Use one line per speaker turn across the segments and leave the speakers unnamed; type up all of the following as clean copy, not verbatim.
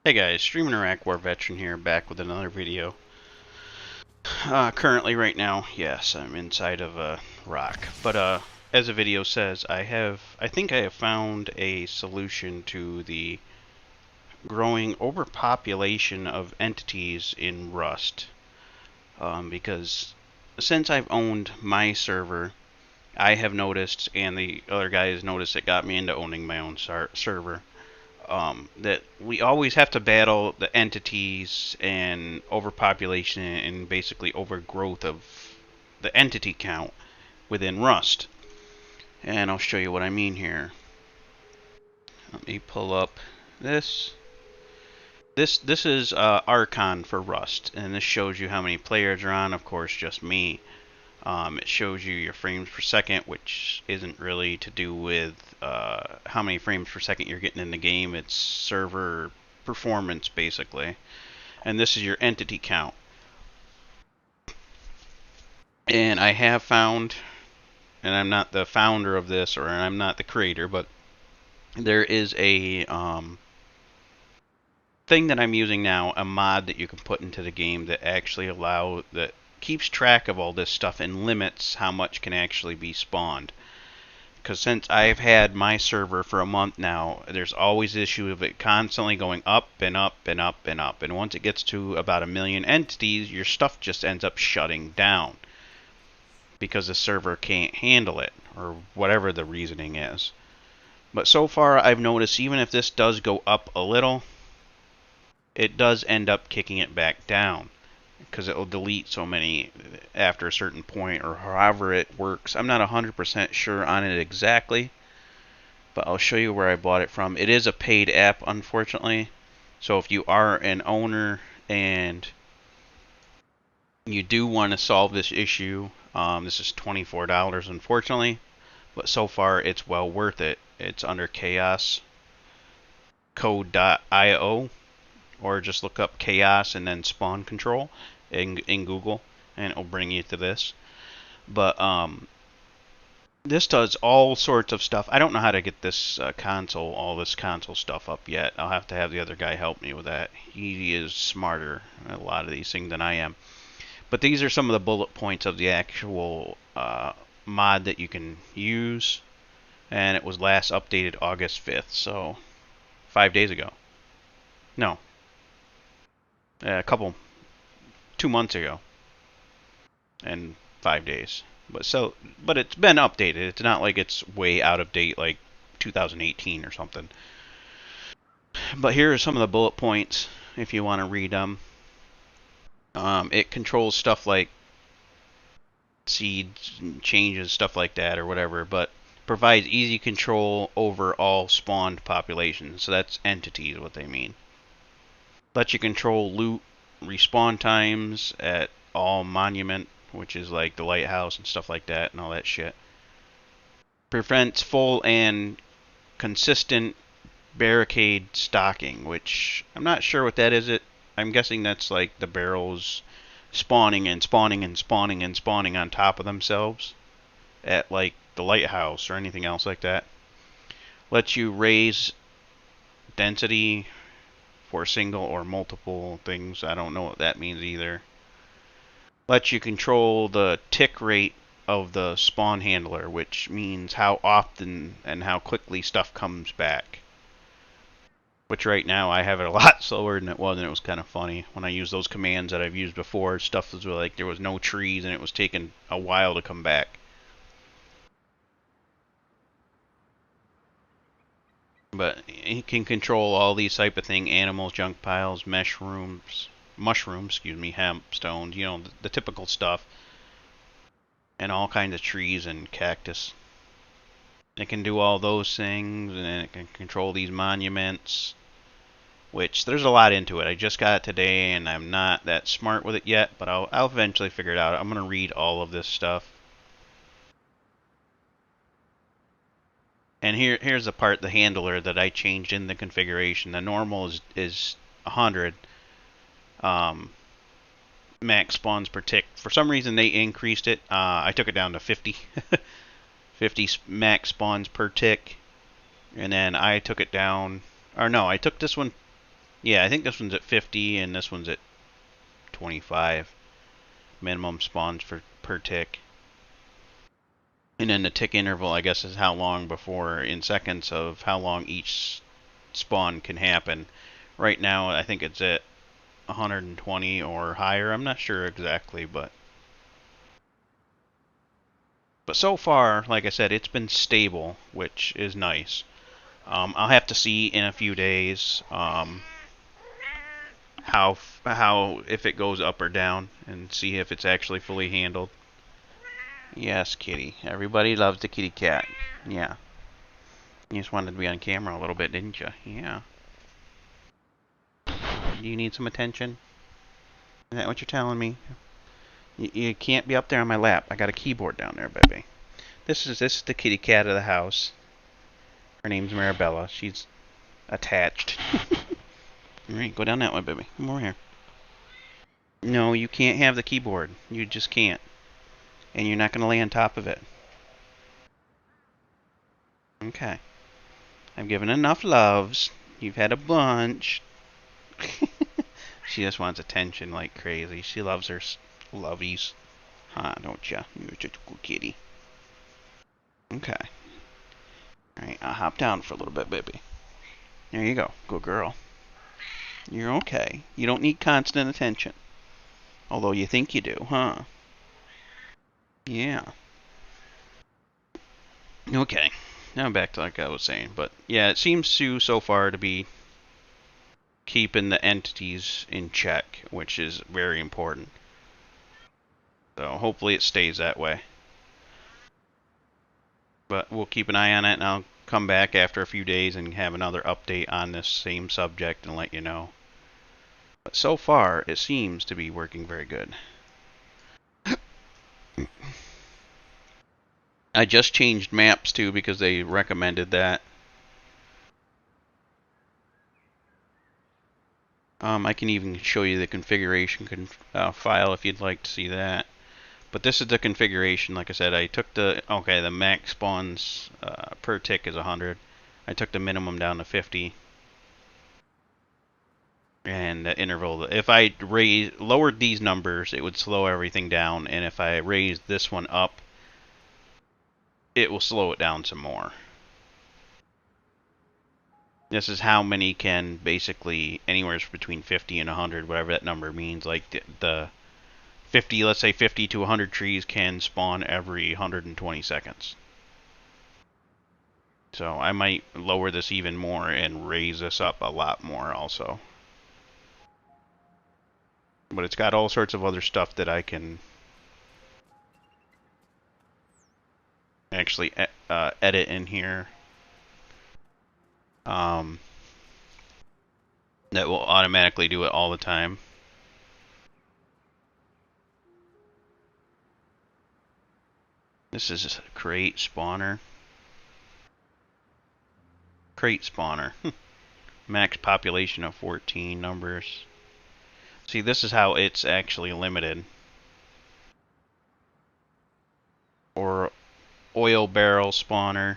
Hey guys, Streaming Iraq War Veteran here, back with another video. Currently, right now, yes, I'm inside of a rock. But as the video says, I think I have found a solution to the growing overpopulation of entities in Rust. Because since I've owned my server, I have noticed, and the other guys noticed, it got me into owning my own server, that we always have to battle the entities and overpopulation and basically overgrowth of the entity count within Rust. And I'll show you what I mean here. Let me pull up this. This is Archon for Rust, and this shows you how many players are on. Of course, just me. It shows you your frames per second, which isn't really to do with how many frames per second you're getting in the game. It's server performance, basically. And this is your entity count. And I have found, and I'm not the founder of this, or I'm not the creator, but there is a thing that I'm using now, a mod that you can put into the game that actually that keeps track of all this stuff and limits how much can actually be spawned. Because since I've had my server for a month now, there's always the issue of it constantly going up and up and up and up. And once it gets to about 1,000,000 entities, your stuff just ends up shutting down because the server can't handle it, or whatever the reasoning is. But so far, I've noticed even if this does go up a little, it does end up kicking it back down, because it will delete so many after a certain point, or however it works. I'm not 100% sure on it exactly, but I'll show you where I bought it from. It is a paid app, unfortunately. So if you are an owner and you do want to solve this issue, this is $24, unfortunately, but so far it's well worth it. It's under chaoscode.io, or just look up chaos and then spawn control in Google, and it'll bring you to this. But this does all sorts of stuff. I don't know how to get this all this console stuff up yet. I'll have to have the other guy help me with that. He is smarter at a lot of these things than I am. But these are some of the bullet points of the actual mod that you can use. And it was last updated August 5th, so 5 days ago. No, a couple, 2 months ago, and 5 days. But it's been updated. It's not like it's way out of date, like 2018 or something. But here are some of the bullet points if you want to read them. It controls stuff like seeds, changes, stuff like that, or whatever, but provides easy control over all spawned populations. So that's entities, what they mean. Lets you control loot, respawn times at all monument, which is like the lighthouse and stuff like that, and all that shit. Prevents full and consistent barricade stocking, which I'm not sure what that is. I'm guessing that's like the barrels spawning and spawning and spawning and spawning on top of themselves at like the lighthouse or anything else like that. Lets you raise density for single or multiple things. I don't know what that means either. Lets you control the tick rate of the spawn handler, which means how often and how quickly stuff comes back. Which right now I have it a lot slower than it was, and it was kind of funny. When I use those commands that I've used before, stuff was like there was no trees and it was taking a while to come back. But it can control all these type of thing: animals, junk piles, mushrooms, excuse me, hemp, stones, the typical stuff, and all kinds of trees and cactus. It can do all those things, and then it can control these monuments, which there's a lot into it. I just got it today, and I'm not that smart with it yet, but I'll eventually figure it out. I'm going to read all of this stuff. And here's the part, the handler that I changed in the configuration. The normal is 100 max spawns per tick. For some reason they increased it. I took it down to 50. 50 max spawns per tick. And then I took it down, or no, I took this one Yeah, I think this one's at 50 and this one's at 25. Minimum spawns per tick. And then the tick interval, I guess, is how long before, in seconds, of how long each spawn can happen. Right now, I think it's at 120 or higher. I'm not sure exactly, but so far, like I said, it's been stable, which is nice. I'll have to see in a few days how if it goes up or down, and see if it's actually fully handled. Yes, kitty. Everybody loves the kitty cat. Yeah. You just wanted to be on camera a little bit, didn't you? Yeah. Do you need some attention? Is that what you're telling me? You can't be up there on my lap. I got a keyboard down there, baby. This is the kitty cat of the house. Her name's Marabella. She's attached. Alright, go down that way, baby. Come over here. No, you can't have the keyboard. You just can't. And you're not going to lay on top of it. Okay. I've given enough loves. You've had a bunch. She just wants attention like crazy. She loves her lovies. Huh, don't ya? You're such a good kitty. Okay. Alright, I'll hop down for a little bit, baby. There you go. Good girl. You're okay. You don't need constant attention. Although you think you do, huh? Yeah. Okay. Now back to like I was saying. But yeah, it seems to so far to be keeping the entities in check, which is very important. So hopefully it stays that way. But we'll keep an eye on it, and I'll come back after a few days and have another update on this same subject and let you know. But so far, it seems to be working very good. I just changed maps too because they recommended that. I can even show you the configuration file if you'd like to see that. But this is the configuration. Like I said, I took the max spawns per tick is 100. I took the minimum down to 50. And the interval, if I lowered these numbers, it would slow everything down, and if I raise this one up, it will slow it down some more. This is how many can basically anywhere between 50 and 100, whatever that number means. Like the 50, let's say 50 to 100 trees can spawn every 120 seconds. So I might lower this even more and raise this up a lot more also. But it's got all sorts of other stuff that I can actually edit in here. That will automatically do it all the time. This is a crate spawner. Crate spawner. Max population of 14 numbers. See, this is how it's actually limited. Or oil barrel spawner.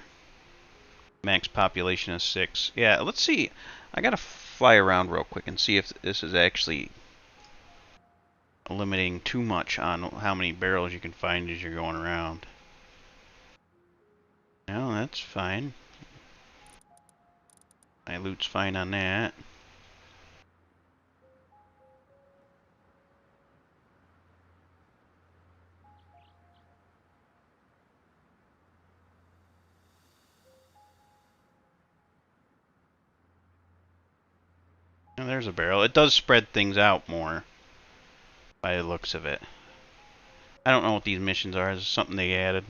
Max population of 6. Yeah, let's see. I gotta fly around real quick and see if this is actually limiting too much on how many barrels you can find as you're going around. No, that's fine. My loot's fine on that. And there's a barrel. It does spread things out more by the looks of it. I don't know what these missions are. Is something they added?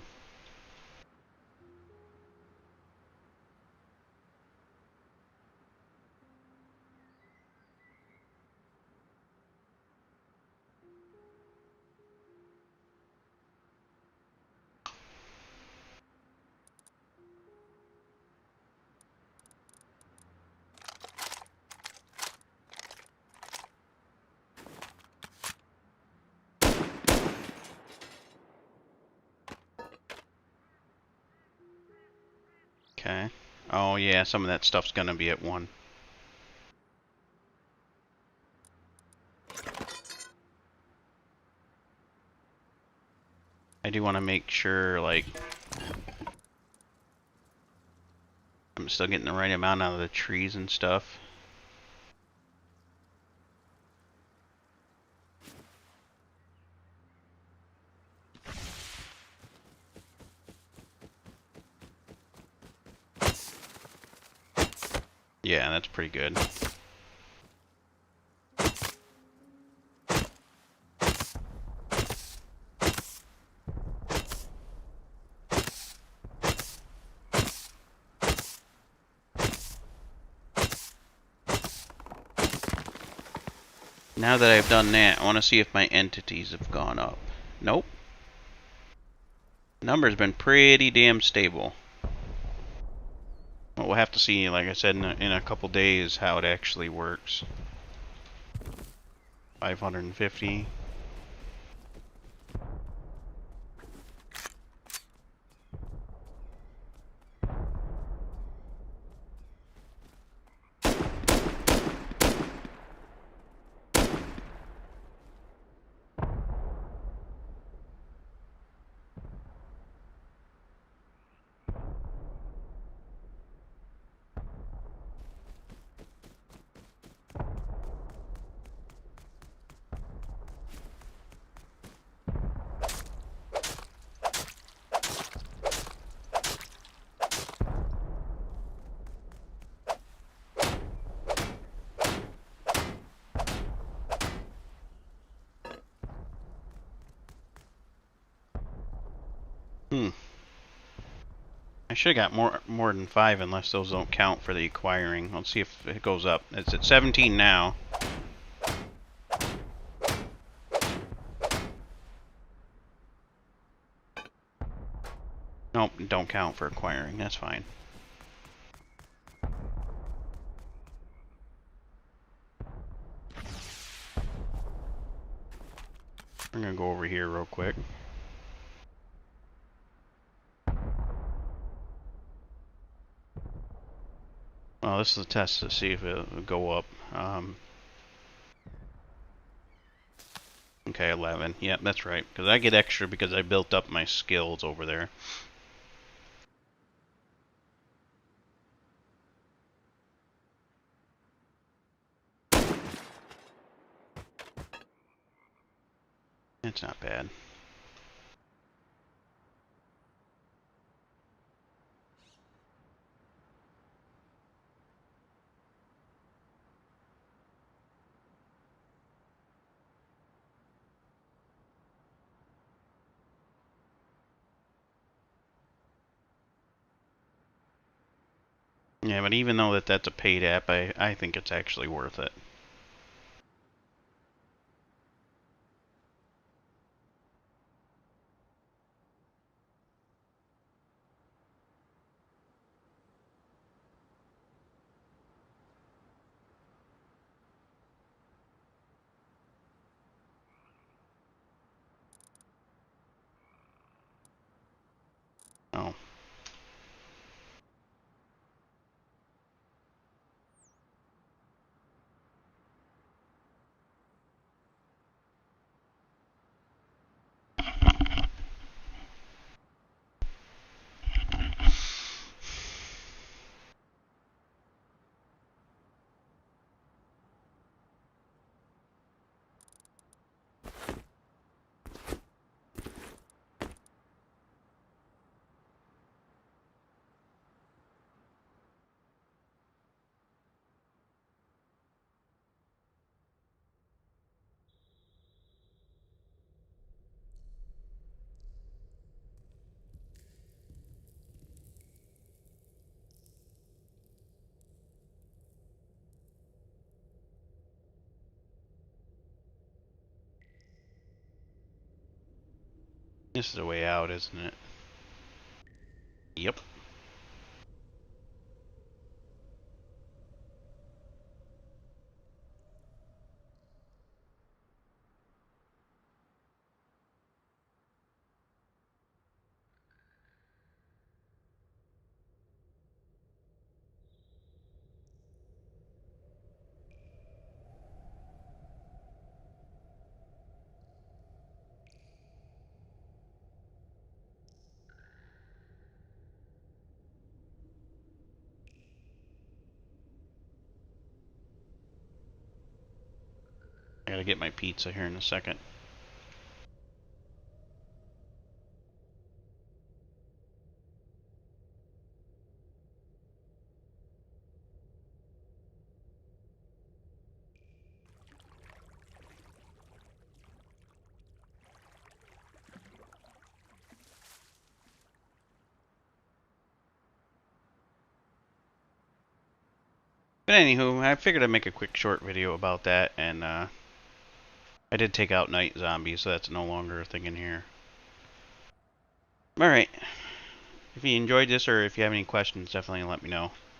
Okay. Oh yeah, some of that stuff's gonna be at 1. I do want to make sure, like, I'm still getting the right amount out of the trees and stuff. Yeah, that's pretty good. Now that I've done that, I want to see if my entities have gone up. Nope. Number's been pretty damn stable. Well, we'll have to see, like I said, in a couple days how it actually works. 550. I should have got more than 5 unless those don't count for the acquiring. Let's see if it goes up. It's at 17 now. Nope, don't count for acquiring. That's fine. I'm gonna go over here real quick. Well, this is a test to see if it'll go up. Okay, 11. Yep, that's right. Because I get extra because I built up my skills over there. It's not bad. Yeah, but even though that's a paid app, I think it's actually worth it. Oh. This is the way out, isn't it? Yep. gotta get my pizza here in a second. But anywho, I figured I'd make a quick short video about that, and I did take out Night Zombie, so that's no longer a thing in here. Alright. If you enjoyed this, or if you have any questions, definitely let me know.